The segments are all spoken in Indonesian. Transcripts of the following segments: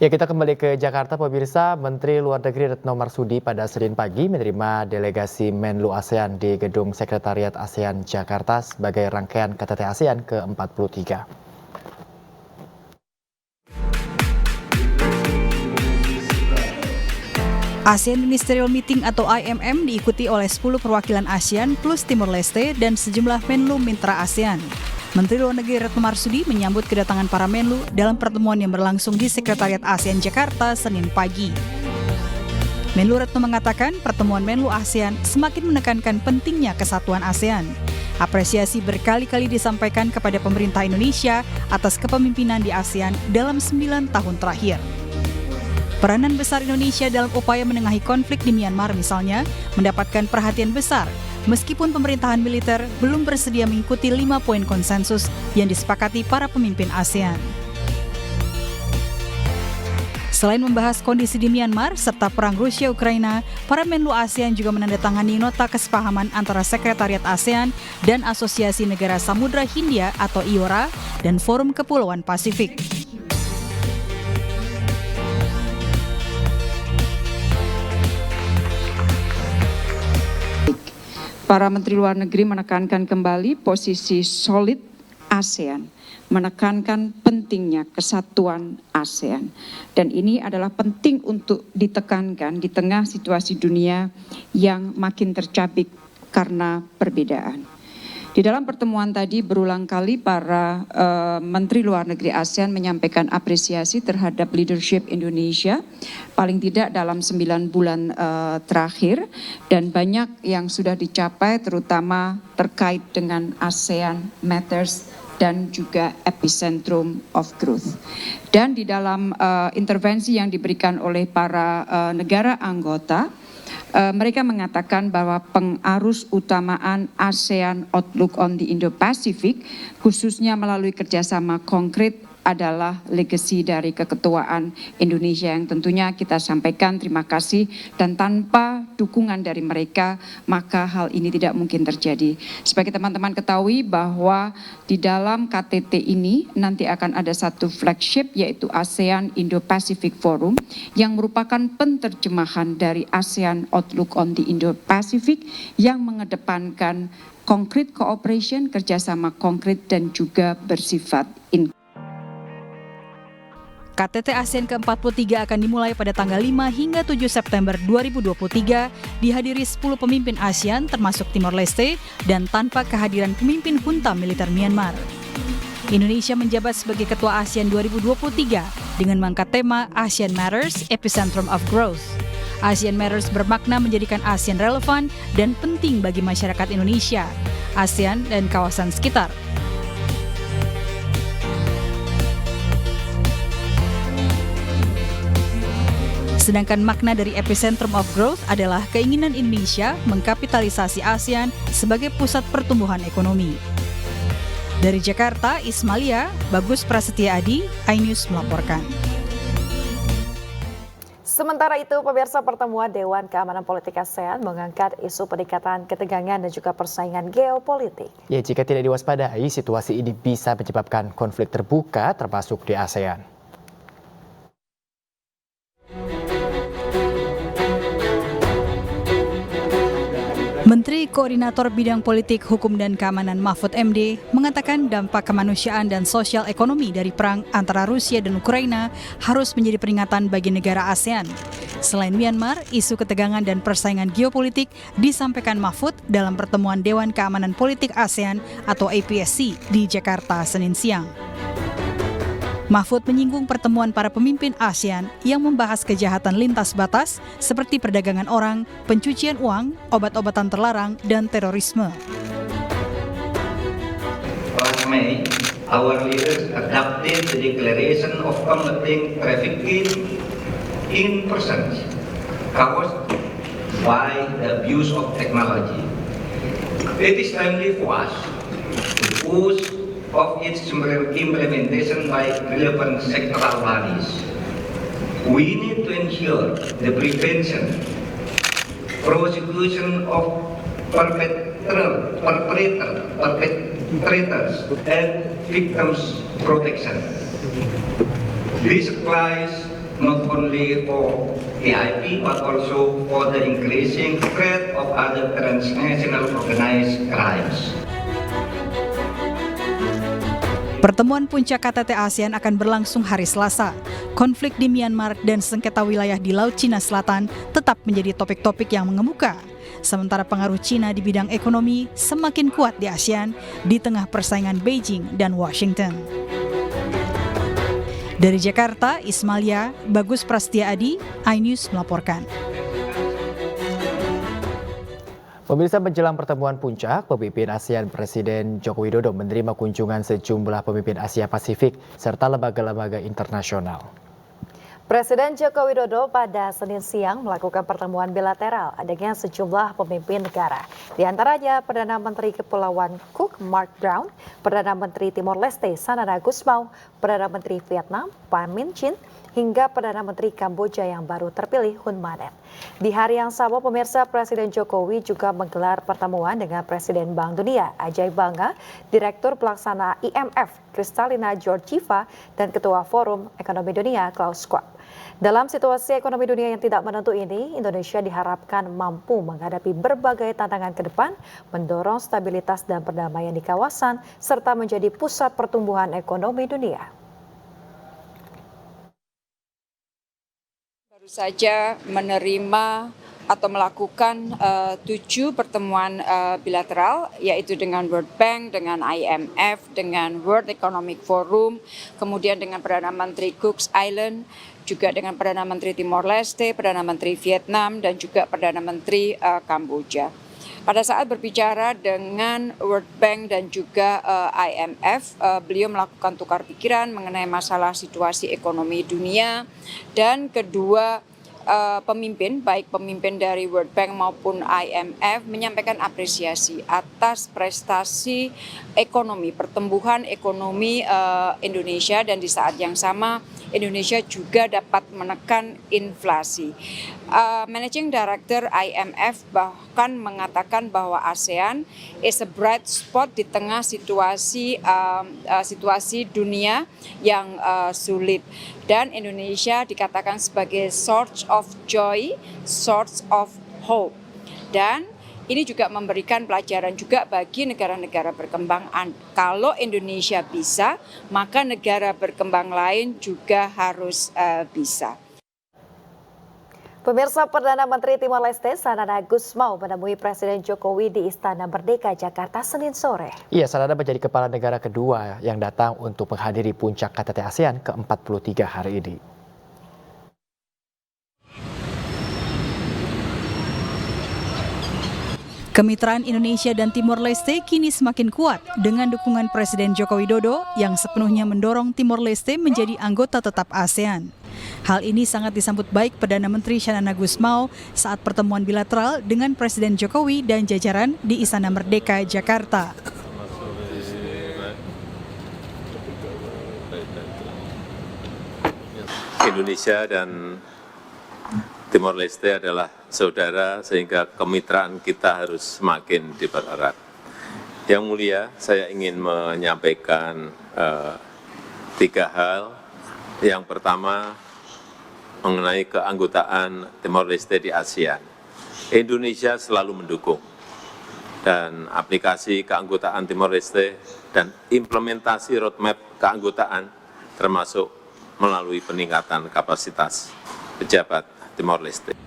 Ya, kita kembali ke Jakarta, pemirsa. Menteri Luar Negeri Retno Marsudi pada Senin pagi menerima delegasi Menlu ASEAN di Gedung Sekretariat ASEAN Jakarta sebagai rangkaian KTT ASEAN ke-43. ASEAN Ministerial Meeting atau IMM diikuti oleh 10 perwakilan ASEAN plus Timor Leste dan sejumlah Menlu mitra ASEAN. Menteri Luar Negeri Retno Marsudi menyambut kedatangan para Menlu dalam pertemuan yang berlangsung di Sekretariat ASEAN Jakarta Senin pagi. Menlu Retno mengatakan pertemuan Menlu ASEAN semakin menekankan pentingnya kesatuan ASEAN. Apresiasi berkali-kali disampaikan kepada pemerintah Indonesia atas kepemimpinan di ASEAN dalam 9 tahun terakhir. Peranan besar Indonesia dalam upaya menengahi konflik di Myanmar misalnya mendapatkan perhatian besar, meskipun pemerintahan militer belum bersedia mengikuti 5 poin konsensus yang disepakati para pemimpin ASEAN. Selain membahas kondisi di Myanmar serta perang Rusia-Ukraina, para Menlu ASEAN juga menandatangani nota kesepahaman antara Sekretariat ASEAN dan Asosiasi Negara Samudra Hindia atau IORA dan Forum Kepulauan Pasifik. Para Menteri Luar Negeri menekankan kembali posisi solid ASEAN, menekankan pentingnya kesatuan ASEAN. Dan ini adalah penting untuk ditekankan di tengah situasi dunia yang makin tercabik karena perbedaan. Di dalam pertemuan tadi berulang kali para Menteri Luar Negeri ASEAN menyampaikan apresiasi terhadap leadership Indonesia, paling tidak dalam 9 bulan terakhir, dan banyak yang sudah dicapai terutama terkait dengan ASEAN Matters dan juga epicentrum of growth. Dan di dalam intervensi yang diberikan oleh para negara anggota, mereka mengatakan bahwa pengarus utamaan ASEAN Outlook on the Indo-Pacific, khususnya melalui kerjasama konkret, adalah legasi dari keketuaan Indonesia yang tentunya kita sampaikan terima kasih, dan tanpa dukungan dari mereka maka hal ini tidak mungkin terjadi. Sebagai teman-teman ketahui bahwa di dalam KTT ini nanti akan ada satu flagship yaitu ASEAN Indo-Pacific Forum yang merupakan penerjemahan dari ASEAN Outlook on the Indo-Pacific yang mengedepankan concrete cooperation, kerjasama konkret dan juga bersifat KTT ASEAN ke-43 akan dimulai pada tanggal 5 hingga 7 September 2023, dihadiri 10 pemimpin ASEAN termasuk Timor Leste dan tanpa kehadiran pemimpin junta militer Myanmar. Indonesia menjabat sebagai Ketua ASEAN 2023 dengan mengangkat tema ASEAN Matters, Epicentrum of Growth. ASEAN Matters bermakna menjadikan ASEAN relevan dan penting bagi masyarakat Indonesia, ASEAN dan kawasan sekitar. Sedangkan makna dari Epicentrum of Growth adalah keinginan Indonesia mengkapitalisasi ASEAN sebagai pusat pertumbuhan ekonomi. Dari Jakarta, Ismalia, Bagus Prasetya Adi, iNews melaporkan. Sementara itu, pemirsa, pertemuan Dewan Keamanan Politik ASEAN mengangkat isu peningkatan ketegangan dan juga persaingan geopolitik. Ya, jika tidak diwaspadai, situasi ini bisa menyebabkan konflik terbuka termasuk di ASEAN. Menteri Koordinator Bidang Politik, Hukum dan Keamanan Mahfud MD mengatakan dampak kemanusiaan dan sosial ekonomi dari perang antara Rusia dan Ukraina harus menjadi peringatan bagi negara ASEAN. Selain Myanmar, isu ketegangan dan persaingan geopolitik disampaikan Mahfud dalam pertemuan Dewan Keamanan Politik ASEAN atau APSC di Jakarta Senin siang. Mahfud menyinggung pertemuan para pemimpin ASEAN yang membahas kejahatan lintas batas seperti perdagangan orang, pencucian uang, obat-obatan terlarang, dan terorisme. Last May, our leaders adopted the Declaration of Combating Trafficking in Persons caused by the abuse of technology. It is timely for us to push of its implementation by relevant sectoral bodies. We need to ensure the prevention, prosecution of perpetrators, and victims' protection. This applies not only for PIP but also for the increasing threat of other transnational organized crimes. Pertemuan puncak KTT ASEAN akan berlangsung hari Selasa. Konflik di Myanmar dan sengketa wilayah di Laut Cina Selatan tetap menjadi topik-topik yang mengemuka. Sementara pengaruh Cina di bidang ekonomi semakin kuat di ASEAN di tengah persaingan Beijing dan Washington. Dari Jakarta, Ismalia, Bagus Prastia Adi, iNews melaporkan. Pemirsa, menjelang pertemuan puncak, pemimpin ASEAN Presiden Joko Widodo menerima kunjungan sejumlah pemimpin Asia Pasifik serta lembaga-lembaga internasional. Presiden Joko Widodo pada Senin siang melakukan pertemuan bilateral dengan sejumlah pemimpin negara. Di antaranya Perdana Menteri Kepulauan Cook Mark Brown, Perdana Menteri Timor Leste Sanana Gusmao, Perdana Menteri Vietnam Pham Minh Chinh, hingga Perdana Menteri Kamboja yang baru terpilih Hun Manet. Di hari yang sama, pemirsa, Presiden Jokowi juga menggelar pertemuan dengan Presiden Bank Dunia Ajay Banga, Direktur Pelaksana IMF Kristalina Georgieva, dan Ketua Forum Ekonomi Dunia Klaus Schwab. Dalam situasi ekonomi dunia yang tidak menentu ini, Indonesia diharapkan mampu menghadapi berbagai tantangan ke depan, mendorong stabilitas dan perdamaian di kawasan, serta menjadi pusat pertumbuhan ekonomi dunia. Baru saja menerima atau melakukan 7 pertemuan bilateral, yaitu dengan World Bank, dengan IMF, dengan World Economic Forum, kemudian dengan Perdana Menteri Cook Island, juga dengan Perdana Menteri Timor Leste, Perdana Menteri Vietnam, dan juga Perdana Menteri Kamboja. Pada saat berbicara dengan World Bank dan juga IMF, beliau melakukan tukar pikiran mengenai masalah situasi ekonomi dunia, dan kedua pemimpin, baik pemimpin dari World Bank maupun IMF, menyampaikan apresiasi atas prestasi ekonomi, pertumbuhan ekonomi Indonesia, dan di saat yang sama Indonesia juga dapat menekan inflasi. Managing Director IMF bahkan mengatakan bahwa ASEAN is a bright spot di tengah situasi dunia yang sulit, dan Indonesia dikatakan sebagai source of joy, source of hope, dan ini juga memberikan pelajaran juga bagi negara-negara berkembang. Kalau Indonesia bisa, maka negara berkembang lain juga harus bisa. Pemirsa, Perdana Menteri Timor Leste Sanana Gusmao menemui Presiden Jokowi di Istana Merdeka, Jakarta, Senin sore. Iya, Sanana menjadi kepala negara kedua yang datang untuk menghadiri puncak KTT ASEAN ke-43 hari ini. Kemitraan Indonesia dan Timor Leste kini semakin kuat dengan dukungan Presiden Joko Widodo yang sepenuhnya mendorong Timor Leste menjadi anggota tetap ASEAN. Hal ini sangat disambut baik Perdana Menteri Sanana Gusmao saat pertemuan bilateral dengan Presiden Jokowi dan jajaran di Istana Merdeka, Jakarta. Indonesia dan Timor Leste adalah saudara, sehingga kemitraan kita harus semakin dipererat. Yang mulia, saya ingin menyampaikan 3 hal. Yang pertama, mengenai keanggotaan Timor Leste di ASEAN. Indonesia selalu mendukung, dan aplikasi keanggotaan Timor Leste dan implementasi roadmap keanggotaan termasuk melalui peningkatan kapasitas pejabat Timor Leste.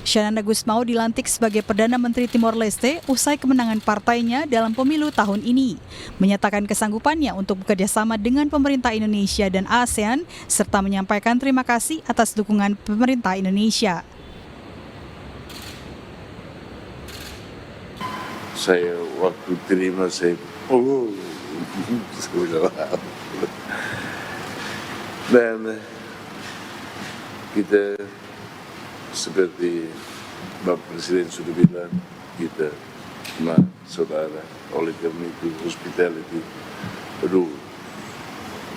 Sanana Gusmao dilantik sebagai Perdana Menteri Timor Leste usai kemenangan partainya dalam pemilu tahun ini, menyatakan kesanggupannya untuk bekerjasama dengan pemerintah Indonesia dan ASEAN, serta menyampaikan terima kasih atas dukungan pemerintah Indonesia. Saya waktu terima, dan kita seperti Bapak Presiden sudah bilang, kita saudara, oleh karena itu hospitality,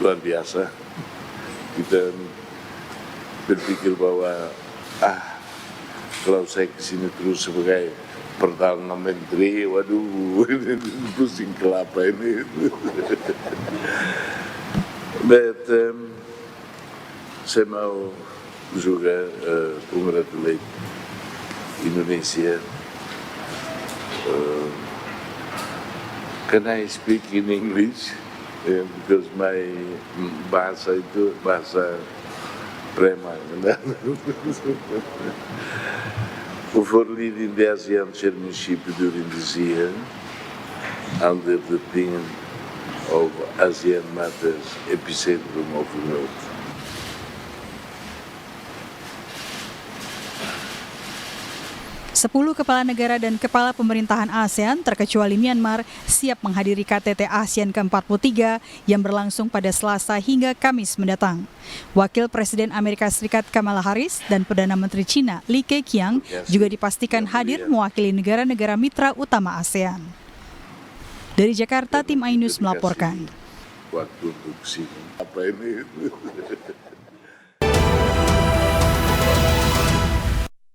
luar biasa. Kita berpikir bahwa kalau saya kesini terus sebagai Perdana Menteri, waduh, pusing kelapa ini. But saya mau juga congratulate Indonesia. Can I speak in English? Because my bahasa itu bahasa preman. For leading the ASEAN chairmanship during this year under the theme of ASEAN Matters, Epicentrum of the World. Sepuluh kepala negara dan kepala pemerintahan ASEAN terkecuali Myanmar siap menghadiri KTT ASEAN ke-43 yang berlangsung pada Selasa hingga Kamis mendatang. Wakil Presiden Amerika Serikat Kamala Harris dan Perdana Menteri China Li Keqiang juga dipastikan hadir mewakili negara-negara mitra utama ASEAN. Dari Jakarta, tim iNews melaporkan. Waktu untuk sini. Apa ini?